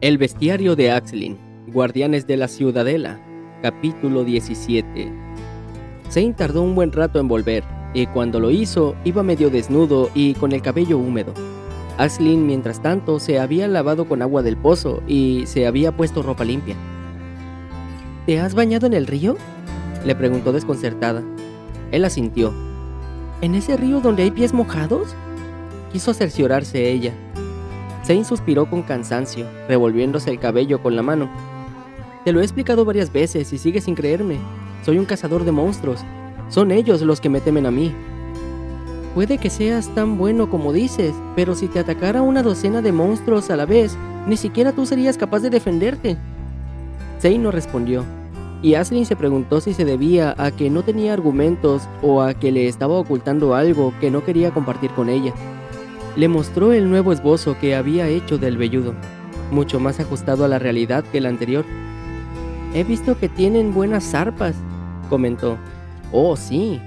El bestiario de Axlin, Guardianes de la Ciudadela, capítulo 17. Zane tardó un buen rato en volver, y cuando lo hizo, iba medio desnudo y con el cabello húmedo. Axlin, mientras tanto, se había lavado con agua del pozo y se había puesto ropa limpia. ¿Te has bañado en el río?, le preguntó desconcertada. Él asintió. ¿En ese río donde hay pies mojados?, quiso cerciorarse ella. Zane suspiró con cansancio, revolviéndose el cabello con la mano. Te lo he explicado varias veces y sigues sin creerme. Soy un cazador de monstruos. Son ellos los que me temen a mí. Puede que seas tan bueno como dices, pero si te atacara una docena de monstruos a la vez, ni siquiera tú serías capaz de defenderte. Zane no respondió, y Axlin se preguntó si se debía a que no tenía argumentos o a que le estaba ocultando algo que no quería compartir con ella. Le mostró el nuevo esbozo que había hecho del velludo, mucho más ajustado a la realidad que el anterior. He visto que tienen buenas zarpas, comentó. Oh, sí,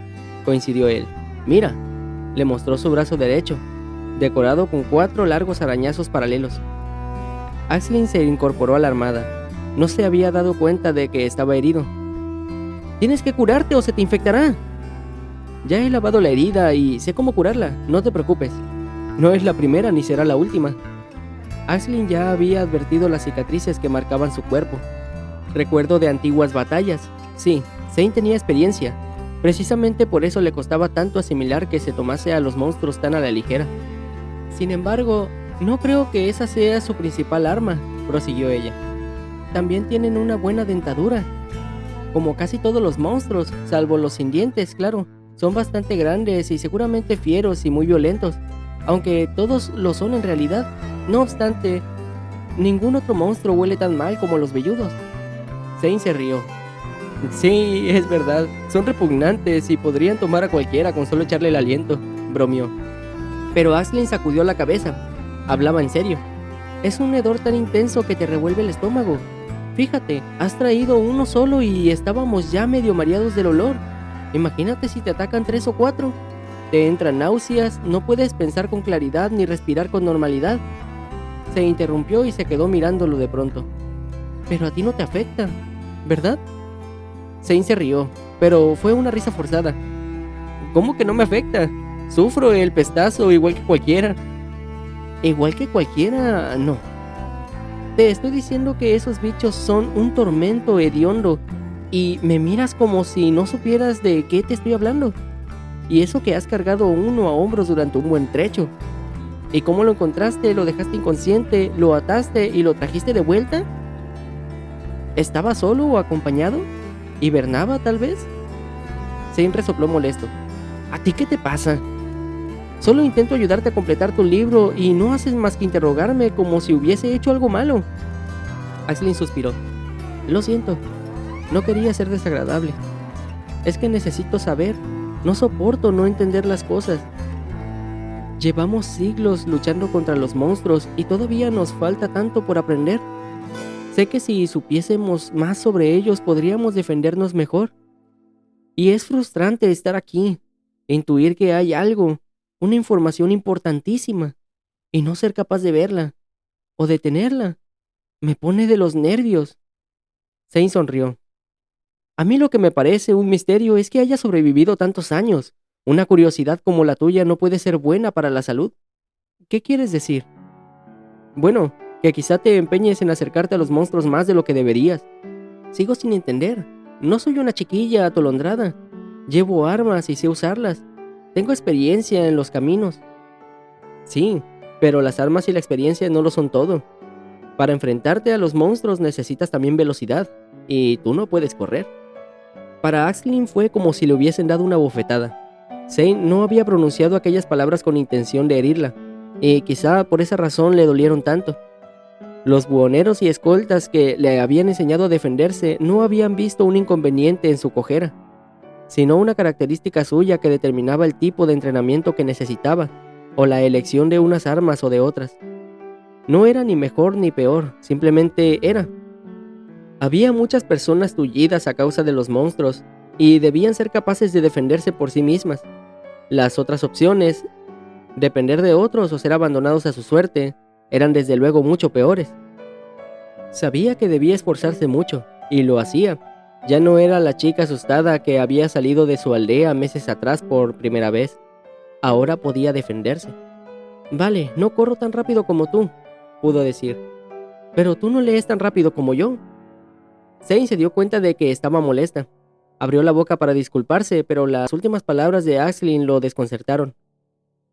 coincidió él. Mira, le mostró su brazo derecho, decorado con 4 largos arañazos paralelos. Axlin se incorporó alarmada. No se había dado cuenta de que estaba herido. Tienes que curarte o se te infectará. Ya he lavado la herida y sé cómo curarla, no te preocupes. No es la primera ni será la última. Axlin ya había advertido las cicatrices que marcaban su cuerpo. Recuerdo de antiguas batallas. Sí, Zane tenía experiencia. Precisamente por eso le costaba tanto asimilar que se tomase a los monstruos tan a la ligera. Sin embargo, no creo que esa sea su principal arma, prosiguió ella. También tienen una buena dentadura. Como casi todos los monstruos, salvo los sin dientes, claro. Son bastante grandes y seguramente fieros y muy violentos. Aunque todos lo son en realidad. No obstante, ningún otro monstruo huele tan mal como los velludos. Zane se rió. Sí, es verdad, son repugnantes y podrían tomar a cualquiera con solo echarle el aliento, bromeó. Pero Axlin sacudió la cabeza. Hablaba en serio. Es un hedor tan intenso que te revuelve el estómago. Fíjate, has traído uno solo y estábamos ya medio mareados del olor. Imagínate si te atacan 3 o 4. Te entran náuseas, no puedes pensar con claridad ni respirar con normalidad. Se interrumpió y se quedó mirándolo de pronto. Pero a ti no te afecta, ¿verdad? Zane se rió, pero fue una risa forzada. ¿Cómo que no me afecta? Sufro el pestazo igual que cualquiera. ¿Igual que cualquiera? No. Te estoy diciendo que esos bichos son un tormento hediondo y me miras como si no supieras de qué te estoy hablando. Y eso que has cargado uno a hombros durante un buen trecho. ¿Y cómo lo encontraste? ¿Lo dejaste inconsciente? ¿Lo ataste y lo trajiste de vuelta? ¿Estaba solo o acompañado? ¿Hibernaba tal vez? Zane resopló molesto. ¿A ti qué te pasa? Solo intento ayudarte a completar tu libro y no haces más que interrogarme como si hubiese hecho algo malo. Axlin suspiró. Lo siento, no quería ser desagradable. Es que necesito saber. No soporto no entender las cosas. Llevamos siglos luchando contra los monstruos y todavía nos falta tanto por aprender. Sé que si supiésemos más sobre ellos podríamos defendernos mejor. Y es frustrante estar aquí, intuir que hay algo, una información importantísima, y no ser capaz de verla o detenerla. Me pone de los nervios. Zane sonrió. A mí lo que me parece un misterio es que haya sobrevivido tantos años. Una curiosidad como la tuya no puede ser buena para la salud. ¿Qué quieres decir? Bueno, que quizá te empeñes en acercarte a los monstruos más de lo que deberías. Sigo sin entender. No soy una chiquilla atolondrada. Llevo armas y sé usarlas. Tengo experiencia en los caminos. Sí, pero las armas y la experiencia no lo son todo. Para enfrentarte a los monstruos necesitas también velocidad, y tú no puedes correr. Para Axlin fue como si le hubiesen dado una bofetada. Zane no había pronunciado aquellas palabras con intención de herirla, y quizá por esa razón le dolieron tanto. Los buhoneros y escoltas que le habían enseñado a defenderse no habían visto un inconveniente en su cojera, sino una característica suya que determinaba el tipo de entrenamiento que necesitaba, o la elección de unas armas o de otras. No era ni mejor ni peor, simplemente era. Había muchas personas tullidas a causa de los monstruos, y debían ser capaces de defenderse por sí mismas. Las otras opciones, depender de otros o ser abandonados a su suerte, eran desde luego mucho peores. Sabía que debía esforzarse mucho, y lo hacía. Ya no era la chica asustada que había salido de su aldea meses atrás por primera vez. Ahora podía defenderse. «Vale, no corro tan rápido como tú», pudo decir. «Pero tú no lees tan rápido como yo». Zane se dio cuenta de que estaba molesta. Abrió la boca para disculparse, pero las últimas palabras de Aisling lo desconcertaron.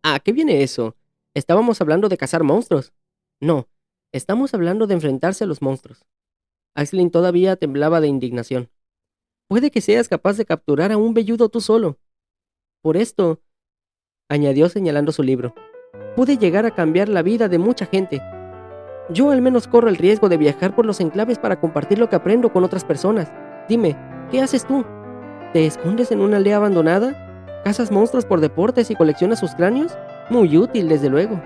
«¿A qué viene eso? Estábamos hablando de cazar monstruos». «No, estamos hablando de enfrentarse a los monstruos». Aisling todavía temblaba de indignación. «Puede que seas capaz de capturar a un velludo tú solo. Por esto», añadió señalando su libro, «pude llegar a cambiar la vida de mucha gente. Yo al menos corro el riesgo de viajar por los enclaves para compartir lo que aprendo con otras personas. Dime, ¿qué haces tú? ¿Te escondes en una aldea abandonada? ¿Cazas monstruos por deportes y coleccionas sus cráneos? Muy útil, desde luego».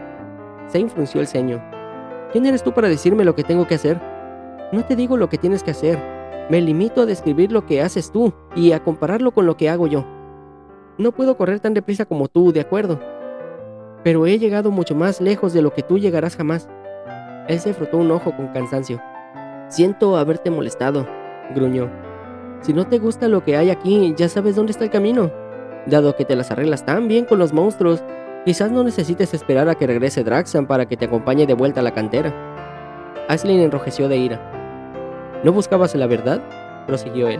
Zane frunció el ceño. «¿Quién eres tú para decirme lo que tengo que hacer? No te digo lo que tienes que hacer. Me limito a describir lo que haces tú y a compararlo con lo que hago yo. No puedo correr tan deprisa como tú, de acuerdo. Pero he llegado mucho más lejos de lo que tú llegarás jamás». Él se frotó un ojo con cansancio. «Siento haberte molestado», gruñó. «Si no te gusta lo que hay aquí, ya sabes dónde está el camino. Dado que te las arreglas tan bien con los monstruos, quizás no necesites esperar a que regrese Draxan para que te acompañe de vuelta a la cantera». Aisling enrojeció de ira. «¿No buscabas la verdad?», prosiguió él.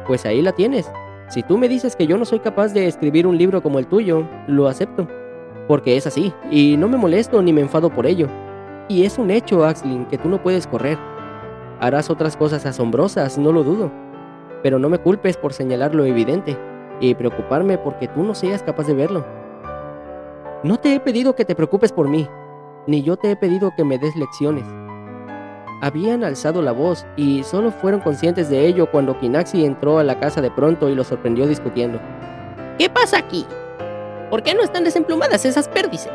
«Pues ahí la tienes. Si tú me dices que yo no soy capaz de escribir un libro como el tuyo, lo acepto. Porque es así, y no me molesto ni me enfado por ello. Y es un hecho, Aisling, que tú no puedes correr. Harás otras cosas asombrosas, no lo dudo. Pero no me culpes por señalar lo evidente, y preocuparme porque tú no seas capaz de verlo. No te he pedido que te preocupes por mí, ni yo te he pedido que me des lecciones». Habían alzado la voz, y solo fueron conscientes de ello cuando Kinaxi entró a la casa de pronto y los sorprendió discutiendo. «¿Qué pasa aquí? ¿Por qué no están desemplumadas esas pérdices?».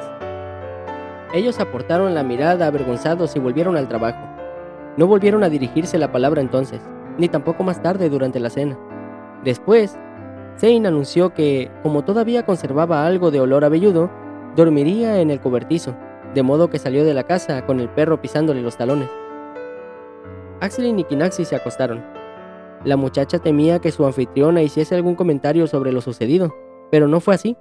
Ellos aportaron la mirada avergonzados y volvieron al trabajo. No volvieron a dirigirse la palabra entonces, ni tampoco más tarde durante la cena. Después, Zane anunció que, como todavía conservaba algo de olor a velludo, dormiría en el cobertizo, de modo que salió de la casa con el perro pisándole los talones. Aisling y Kinaxi se acostaron. La muchacha temía que su anfitriona hiciese algún comentario sobre lo sucedido, pero no fue así.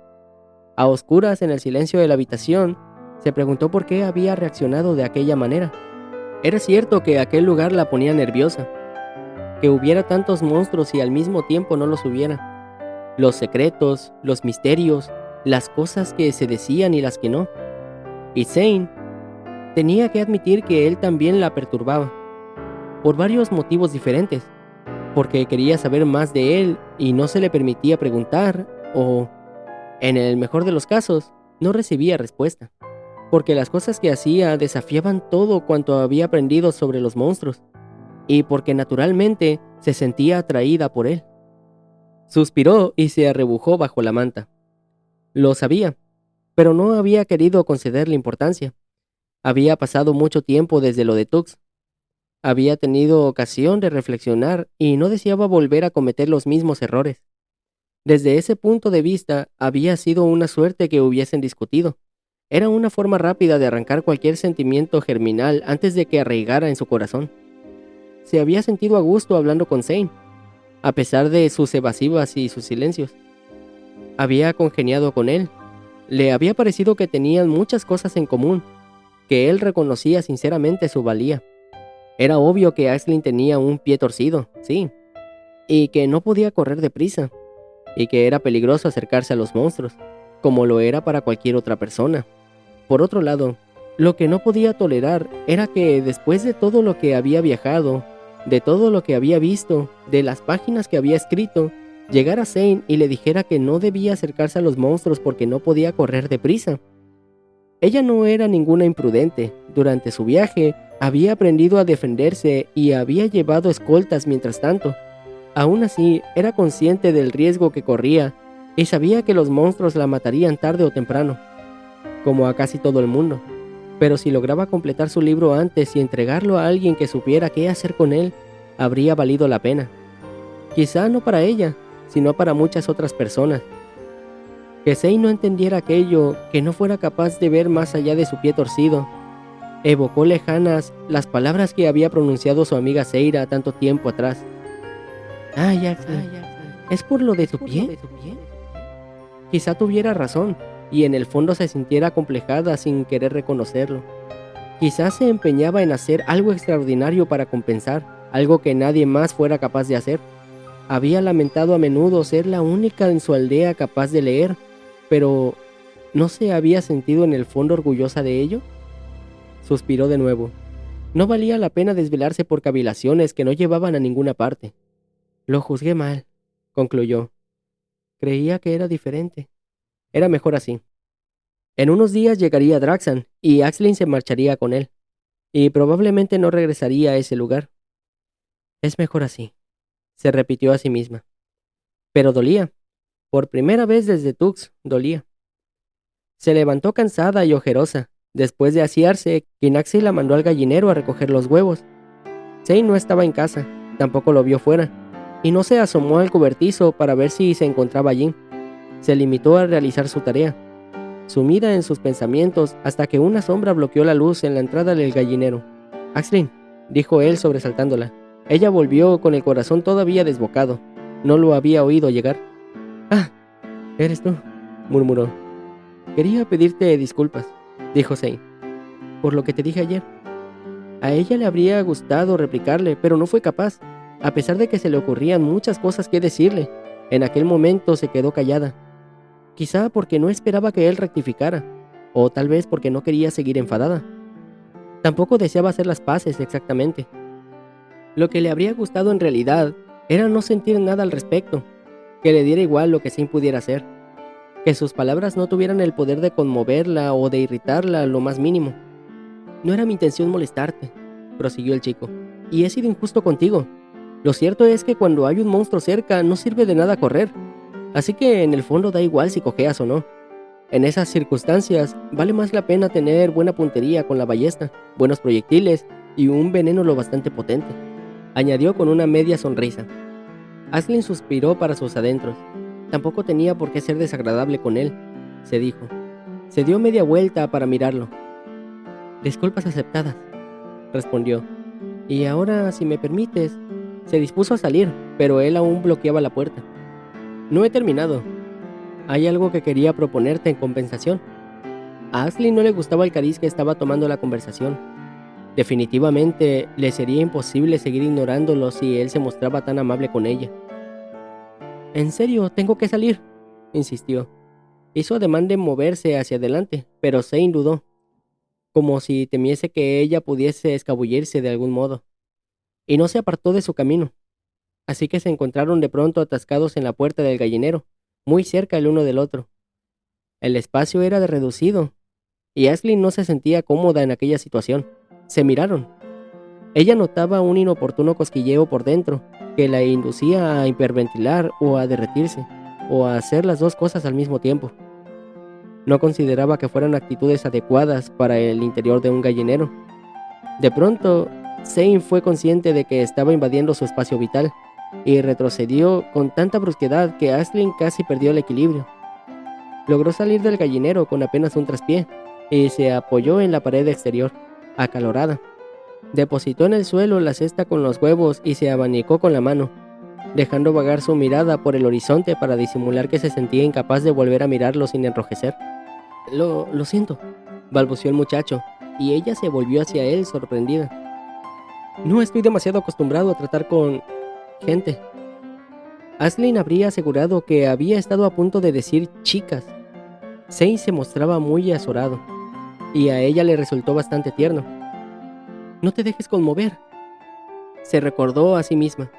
A oscuras, en el silencio de la habitación, se preguntó por qué había reaccionado de aquella manera. Era cierto que aquel lugar la ponía nerviosa, que hubiera tantos monstruos y al mismo tiempo no los hubiera. Los secretos, los misterios, las cosas que se decían y las que no. Y Zane tenía que admitir que él también la perturbaba, por varios motivos diferentes, porque quería saber más de él y no se le permitía preguntar, o, en el mejor de los casos, no recibía respuesta, porque las cosas que hacía desafiaban todo cuanto había aprendido sobre los monstruos, y porque naturalmente se sentía atraída por él. Suspiró y se arrebujó bajo la manta. Lo sabía, pero no había querido concederle importancia. Había pasado mucho tiempo desde lo de Tux. Había tenido ocasión de reflexionar y no deseaba volver a cometer los mismos errores. Desde ese punto de vista, había sido una suerte que hubiesen discutido. Era una forma rápida de arrancar cualquier sentimiento germinal antes de que arraigara en su corazón. Se había sentido a gusto hablando con Zane, a pesar de sus evasivas y sus silencios. Había congeniado con él. Le había parecido que tenían muchas cosas en común, que él reconocía sinceramente su valía. Era obvio que Aisling tenía un pie torcido, sí, y que no podía correr deprisa, y que era peligroso acercarse a los monstruos, como lo era para cualquier otra persona. Por otro lado, lo que no podía tolerar era que después de todo lo que había viajado, de todo lo que había visto, de las páginas que había escrito, llegara Zane y le dijera que no debía acercarse a los monstruos porque no podía correr deprisa. Ella no era ninguna imprudente. Durante su viaje, había aprendido a defenderse y había llevado escoltas mientras tanto. Aún así, era consciente del riesgo que corría y sabía que los monstruos la matarían tarde o temprano, como a casi todo el mundo. Pero si lograba completar su libro antes y entregarlo a alguien que supiera qué hacer con él, habría valido la pena. Quizá no para ella, sino para muchas otras personas. Que Zane no entendiera aquello, que no fuera capaz de ver más allá de su pie torcido, Evocó lejanas las palabras que había pronunciado su amiga Seira tanto tiempo atrás. «Ay, Axel, ¿es por lo de tu pie?» Quizá tuviera razón, y en el fondo se sintiera acomplejada sin querer reconocerlo. Quizás se empeñaba en hacer algo extraordinario para compensar, algo que nadie más fuera capaz de hacer. Había lamentado a menudo ser la única en su aldea capaz de leer, pero ¿no se había sentido en el fondo orgullosa de ello? Suspiró de nuevo. No valía la pena desvelarse por cavilaciones que no llevaban a ninguna parte. Lo juzgué mal, concluyó. Creía que era diferente. Era mejor así. En unos días llegaría Draxan y Axlin se marcharía con él, y probablemente no regresaría a ese lugar. Es mejor así, se repitió a sí misma. Pero dolía. Por primera vez desde Tux, dolía. Se levantó cansada y ojerosa. Después de asearse, Kinaxi la mandó al gallinero a recoger los huevos. Zane no estaba en casa, tampoco lo vio fuera, y no se asomó al cobertizo para ver si se encontraba allí. Se limitó a realizar su tarea, sumida en sus pensamientos hasta que una sombra bloqueó la luz en la entrada del gallinero. «Axlin», dijo él sobresaltándola. Ella volvió con el corazón todavía desbocado. No lo había oído llegar. «Ah, eres tú», murmuró. «Quería pedirte disculpas», dijo Zane, «por lo que te dije ayer». A ella le habría gustado replicarle, pero no fue capaz. A pesar de que se le ocurrían muchas cosas que decirle, en aquel momento se quedó callada. Quizá porque no esperaba que él rectificara, o tal vez porque no quería seguir enfadada. Tampoco deseaba hacer las paces exactamente. Lo que le habría gustado en realidad era no sentir nada al respecto, que le diera igual lo que Zane pudiera hacer, que sus palabras no tuvieran el poder de conmoverla o de irritarla lo más mínimo. «No era mi intención molestarte», prosiguió el chico, «y he sido injusto contigo. Lo cierto es que cuando hay un monstruo cerca no sirve de nada correr, así que en el fondo da igual si cojeas o no. En esas circunstancias vale más la pena tener buena puntería con la ballesta, buenos proyectiles y un veneno lo bastante potente», añadió con una media sonrisa. Aslin suspiró para sus adentros. Tampoco tenía por qué ser desagradable con él, se dijo. Se dio media vuelta para mirarlo. «Disculpas aceptadas», respondió. «Y ahora, si me permites». Se dispuso a salir, pero él aún bloqueaba la puerta. «No he terminado. Hay algo que quería proponerte en compensación». A Aslin no le gustaba el cariz que estaba tomando la conversación. Definitivamente le sería imposible seguir ignorándolo si él se mostraba tan amable con ella. «En serio, tengo que salir», insistió. Hizo ademán de moverse hacia adelante, pero Zane dudó, como si temiese que ella pudiese escabullirse de algún modo, y no se apartó de su camino. Así que se encontraron de pronto atascados en la puerta del gallinero, muy cerca el uno del otro. El espacio era reducido, y Aslin no se sentía cómoda en aquella situación. Se miraron. Ella notaba un inoportuno cosquilleo por dentro, que la inducía a hiperventilar o a derretirse, o a hacer las dos cosas al mismo tiempo. No consideraba que fueran actitudes adecuadas para el interior de un gallinero. De pronto, Zane fue consciente de que estaba invadiendo su espacio vital, y retrocedió con tanta brusquedad que Aslin casi perdió el equilibrio. Logró salir del gallinero con apenas un traspié, y se apoyó en la pared exterior, acalorada. Depositó en el suelo la cesta con los huevos y se abanicó con la mano, dejando vagar su mirada por el horizonte para disimular que se sentía incapaz de volver a mirarlo sin enrojecer. Lo siento», balbuceó el muchacho, y ella se volvió hacia él sorprendida. «No estoy demasiado acostumbrado a tratar con gente». Aslin habría asegurado que había estado a punto de decir chicas. Zane se mostraba muy azorado, y a ella le resultó bastante tierno. «No te dejes conmover», se recordó a sí misma.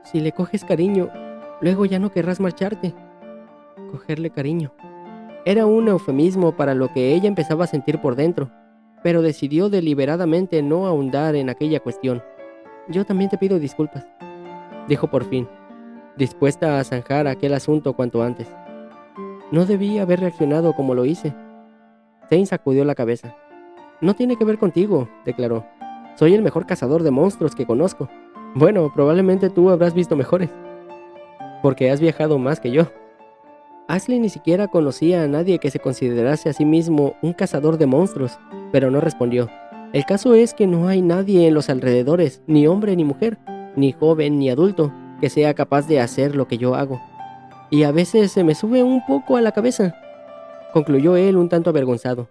«Si le coges cariño, luego ya no querrás marcharte». Cogerle cariño. Era un eufemismo para lo que ella empezaba a sentir por dentro, pero decidió deliberadamente no ahondar en aquella cuestión. «Yo también te pido disculpas», dijo por fin, dispuesta a zanjar aquel asunto cuanto antes. «No debí haber reaccionado como lo hice». Zane sacudió la cabeza. «No tiene que ver contigo», declaró. «Soy el mejor cazador de monstruos que conozco. Bueno, probablemente tú habrás visto mejores, porque has viajado más que yo». Aslin ni siquiera conocía a nadie que se considerase a sí mismo un cazador de monstruos, pero no respondió. El caso es que no hay nadie en los alrededores, ni hombre ni mujer, ni joven ni adulto, que sea capaz de hacer lo que yo hago. Y a veces se me sube un poco a la cabeza, concluyó él un tanto avergonzado.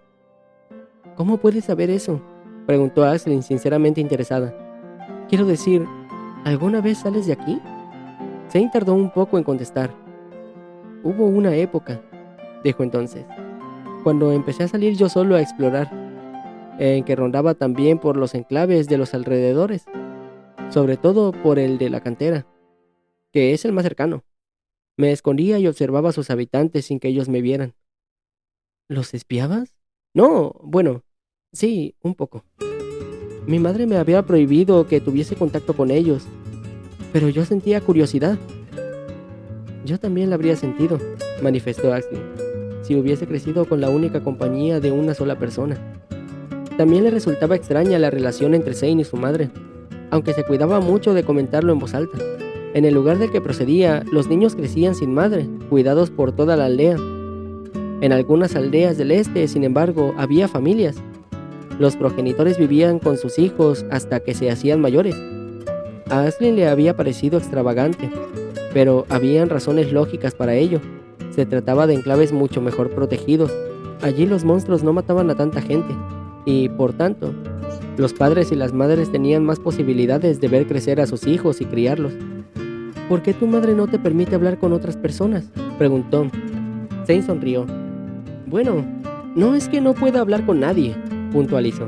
¿Cómo puedes saber eso?, preguntó Aisling sinceramente interesada. Quiero decir, ¿alguna vez sales de aquí? Zane tardó un poco en contestar. Hubo una época, dijo entonces, cuando empecé a salir yo solo a explorar, en que rondaba también por los enclaves de los alrededores, sobre todo por el de la cantera, que es el más cercano. Me escondía y observaba a sus habitantes sin que ellos me vieran. ¿Los espiabas? No, bueno, sí, un poco. Mi madre me había prohibido que tuviese contacto con ellos, pero yo sentía curiosidad. Yo también la habría sentido, manifestó Ashley, si hubiese crecido con la única compañía de una sola persona. También le resultaba extraña la relación entre Zane y su madre, aunque se cuidaba mucho de comentarlo en voz alta. En el lugar del que procedía, los niños crecían sin madre, cuidados por toda la aldea. En algunas aldeas del este, sin embargo, había familias. Los progenitores vivían con sus hijos hasta que se hacían mayores. A Ashley le había parecido extravagante, pero habían razones lógicas para ello. Se trataba de enclaves mucho mejor protegidos. Allí los monstruos no mataban a tanta gente, y, por tanto, los padres y las madres tenían más posibilidades de ver crecer a sus hijos y criarlos. ¿Por qué tu madre no te permite hablar con otras personas?, preguntó. Zane sonrió. Bueno, no es que no pueda hablar con nadie, puntualizó.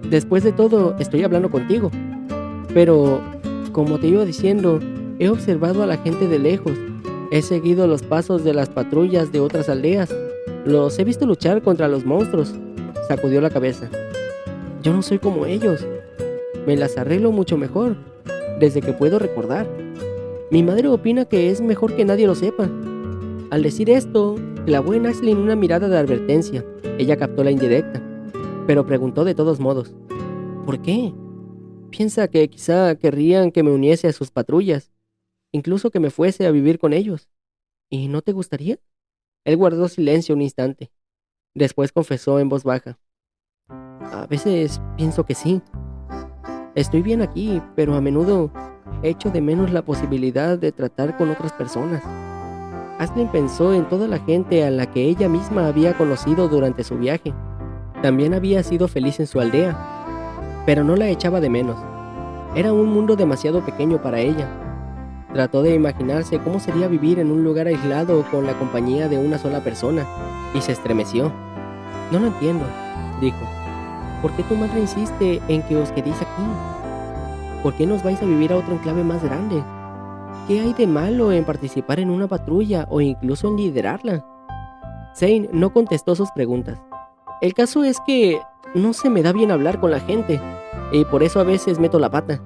Después de todo, estoy hablando contigo. Pero, como te iba diciendo, he observado a la gente de lejos. He seguido los pasos de las patrullas de otras aldeas. Los he visto luchar contra los monstruos. Sacudió la cabeza. Yo no soy como ellos. Me las arreglo mucho mejor, desde que puedo recordar. Mi madre opina que es mejor que nadie lo sepa. Al decir esto, clavó en Ashley una mirada de advertencia. Ella captó la indirecta, pero preguntó de todos modos. ¿Por qué? Piensa que quizá querrían que me uniese a sus patrullas, incluso que me fuese a vivir con ellos. ¿Y no te gustaría? Él guardó silencio un instante. Después confesó en voz baja. A veces pienso que sí. Estoy bien aquí, pero a menudo echo de menos la posibilidad de tratar con otras personas. Ashley pensó en toda la gente a la que ella misma había conocido durante su viaje. También había sido feliz en su aldea, pero no la echaba de menos. Era un mundo demasiado pequeño para ella. Trató de imaginarse cómo sería vivir en un lugar aislado con la compañía de una sola persona, y se estremeció. No lo entiendo, dijo. ¿Por qué tu madre insiste en que os quedéis aquí? ¿Por qué nos vais a vivir a otro enclave más grande? ¿Qué hay de malo en participar en una patrulla o incluso en liderarla? Zane no contestó sus preguntas. El caso es que no se me da bien hablar con la gente, y por eso a veces meto la pata.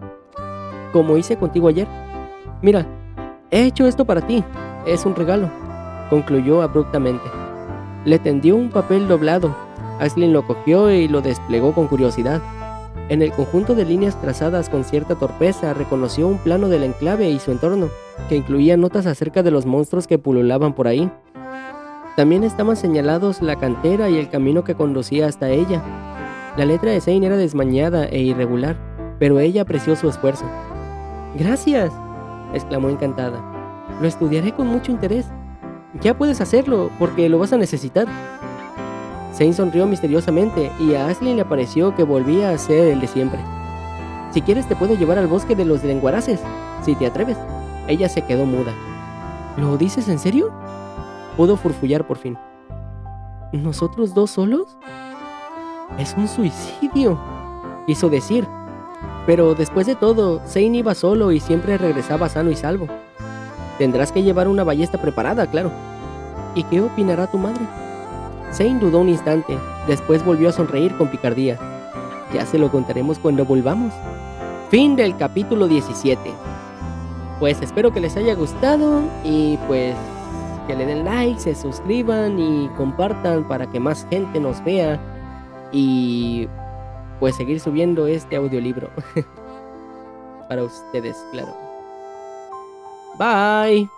Como hice contigo ayer. Mira, he hecho esto para ti. Es un regalo, concluyó abruptamente. Le tendió un papel doblado. Ashley lo cogió y lo desplegó con curiosidad. En el conjunto de líneas trazadas con cierta torpeza reconoció un plano del enclave y su entorno, que incluía notas acerca de los monstruos que pululaban por ahí. También estaban señalados la cantera y el camino que conducía hasta ella. La letra de Zane era desmañada e irregular, pero ella apreció su esfuerzo. «Gracias», exclamó encantada. «Lo estudiaré con mucho interés. Ya puedes hacerlo, porque lo vas a necesitar». Zane sonrió misteriosamente y a Ashley le pareció que volvía a ser el de siempre. «Si quieres te puedo llevar al bosque de los lenguaraces, si te atreves». Ella se quedó muda. «¿Lo dices en serio?», pudo furfullar por fin. «¿Nosotros dos solos?». «Es un suicidio», quiso decir. Pero después de todo, Zane iba solo y siempre regresaba sano y salvo. Tendrás que llevar una ballesta preparada, claro. ¿Y qué opinará tu madre? Zane dudó un instante, después volvió a sonreír con picardía. Ya se lo contaremos cuando volvamos. Fin del capítulo 17. Pues espero que les haya gustado y pues que le den like, se suscriban y compartan para que más gente nos vea y pues seguir subiendo este audiolibro para ustedes, claro. Bye.